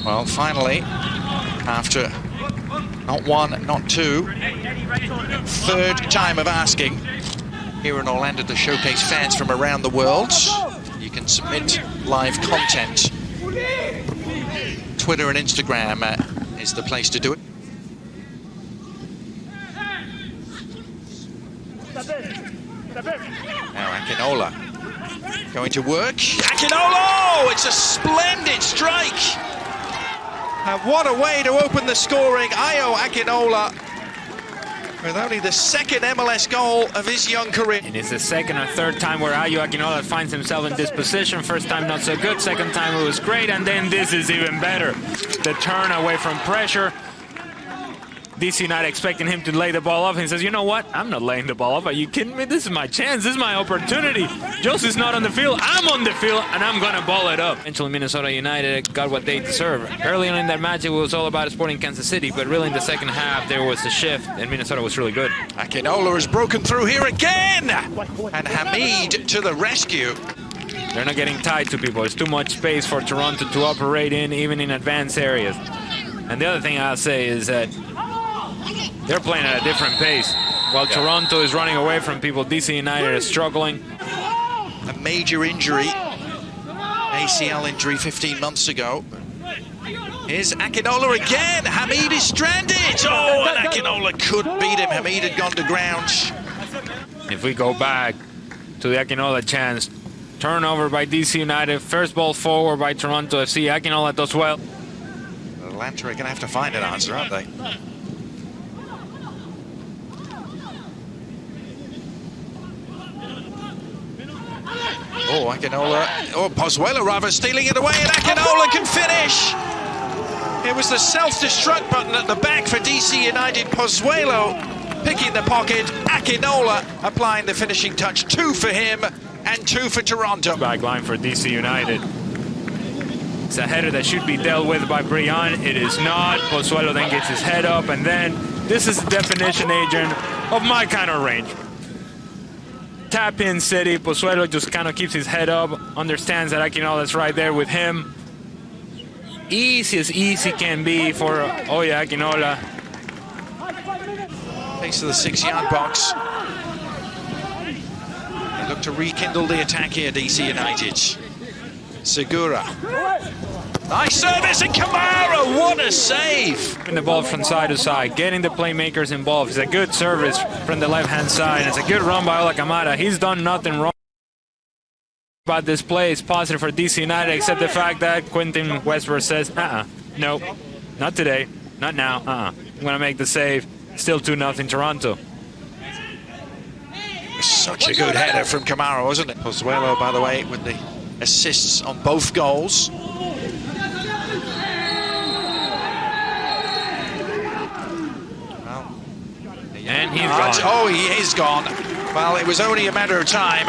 Well, finally, after not one, not two, third time of asking, here in Orlando to showcase fans from around the world, you can submit live content. Twitter and Instagram is the place to do it. Now Akinola going to work. Akinola! Oh, it's a splendid strike! And what a way to open the scoring. Akinola with only the second MLS goal of his young career. And it's the second or third time where Akinola finds himself in this position. First time not so good, second time it was great, and then this is even better. The turn away from pressure. C.United expecting him to lay the ball off. He says, you know what? I'm not laying the ball off. Are you kidding me? This is my chance. This is my opportunity. Josie's not on the field. I'm on the field, and I'm going to ball it up. Eventually, Minnesota United got what they deserve. Early on in that match, it was all about Sporting Kansas City, but really in the second half, there was a shift, and Minnesota was really good. Akinola has broken through here again, and Hamid to the rescue. They're not getting tied to people. There's too much space for Toronto to operate in, even in advanced areas. And the other thing I'll say is that they're playing at a different pace. While Toronto is running away from people, DC United is struggling. A major injury, ACL injury 15 months ago. Here's Akinola again. Hamid is stranded. Oh, and Akinola could beat him. Hamid had gone to ground. If we go back to the Akinola chance, turnover by DC United, first ball forward by Toronto FC. Akinola does well. Atlanta are going to have to find an answer, aren't they? Oh, Akinola, oh, Pozuelo rather stealing it away, and Akinola can finish. It was the self-destruct button at the back for DC United. Pozuelo picking the pocket, Akinola applying the finishing touch. 2 for him and 2 for Toronto. Back line for DC United. It's a header that should be dealt with by Brian. It is not. Pozuelo then gets his head up, and then this is the definition, Adrian, of my kind of range. Tap-in city. Pozuelo just kind of keeps his head up, understands that Akinola's right there with him. Easy as easy can be for Akinola. Face of the 6-yard box. They look to rekindle the attack here, DC United. Segura. Nice service, and Kamara, what a save! Getting the ball from side to side, getting the playmakers involved. It's a good service from the left-hand side. It's a good run by Ola Kamara. He's done nothing wrong. But this play is positive for DC United, except the fact that Quentin Westbrook says, no, not today, not now, I'm going to make the save. Still 2-0 Toronto. Such a good header from Kamara, wasn't it? Pozuelo, by the way, with the assists on both goals. And he's gone. Oh, he is gone. Well, it was only a matter of time.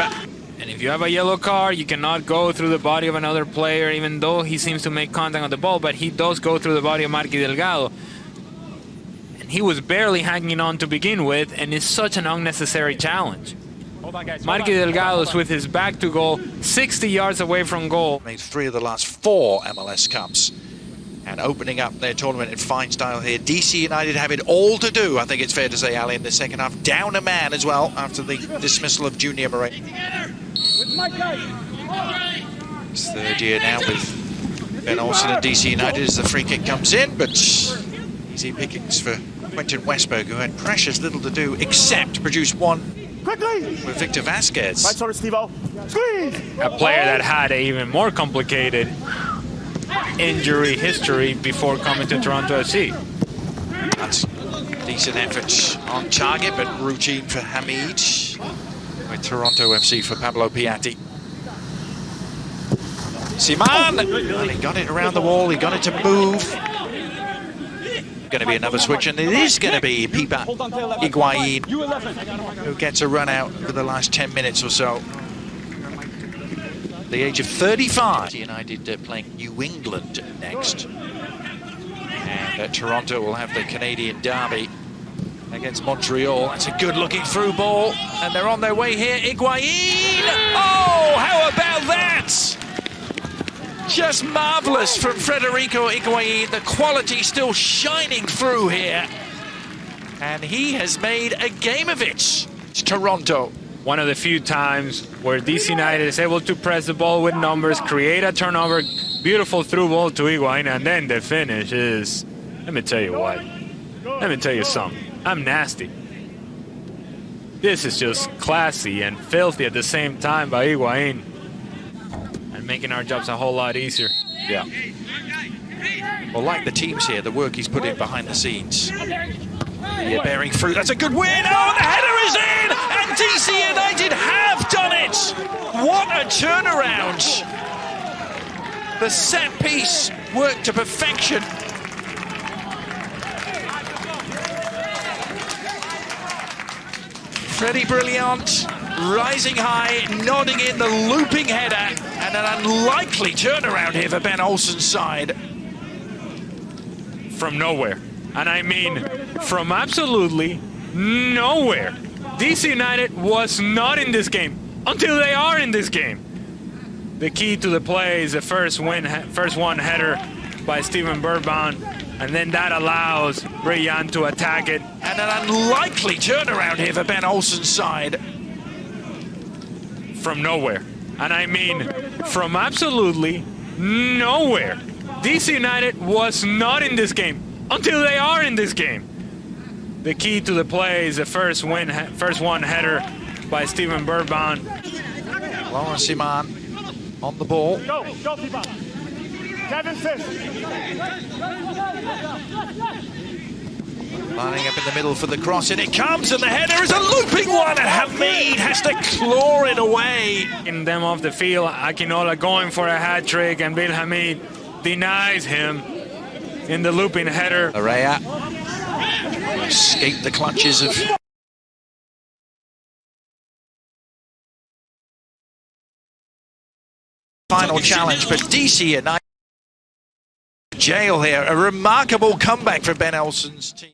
And if you have a yellow card, you cannot go through the body of another player, even though he seems to make contact on the ball, but he does go through the body of Marky Delgado. And he was barely hanging on to begin with, and it's such an unnecessary challenge. Marky Delgado's with his back to goal, 60 yards away from goal. Made 3 of the last 4 MLS Cups. And opening up their tournament in fine style here. DC United have it all to do, I think it's fair to say, Ali, in the second half. Down a man as well after the dismissal of Junior Moreno. It's third year now with Ben Olsen and DC United as the free kick comes in, but easy pickings for Quentin Westberg, who had precious little to do except produce one with Victor Vasquez. A player that had an even more complicated injury history before coming to Toronto FC. That's a decent effort on target, but routine for Hamid with Toronto FC for Pablo Piatti. Siman! Well, he got it around the wall, he got it to move. Going to be another switch, and it is going to be Pipa Iguain, who gets a run out for the last 10 minutes or so. The age of 35. United playing New England next. And Toronto will have the Canadian derby against Montreal. That's a good looking through ball. And they're on their way here. Iguain! Oh, how about that? Just marvellous from Federico Iguain. The quality still shining through here. And he has made a game of it. It's Toronto. One of the few times where DC United is able to press the ball with numbers, create a turnover, beautiful through ball to Iguain, and then the finish is, let me tell you what, let me tell you something, I'm nasty. This is just classy and filthy at the same time by Iguain, and making our jobs a whole lot easier. Yeah. Well, like the teams here, the work he's put in behind the scenes. Yeah, bearing fruit. That's a good win. Oh, the header is in! And DC United have done it! What a turnaround! The set piece worked to perfection. Freddie Brilliant, rising high, nodding in the looping header, and an unlikely turnaround here for Ben Olsen's side. From nowhere. And I mean, from absolutely nowhere. DC United was not in this game until they are in this game. The key to the play is the first one header by Steven Bergbaum, and then that allows Brilliant to attack it. And an unlikely turnaround here for Ben Olsen's side. From nowhere. And I mean, from absolutely nowhere. DC United was not in this game until they are in this game. The key to the play is the first one header by Steven Bergbaum. Laurent Simon on the ball. Go, Simon. 7-6. Lining up in the middle for the cross, and it comes, and the header is a looping one, and Hamid has to claw it away. In them off the field, Akinola going for a hat trick, and Bill Hamid denies him in the looping header. Araya escaped the clutches of final challenge, but DC United jail here. A remarkable comeback for Ben Olsen's team.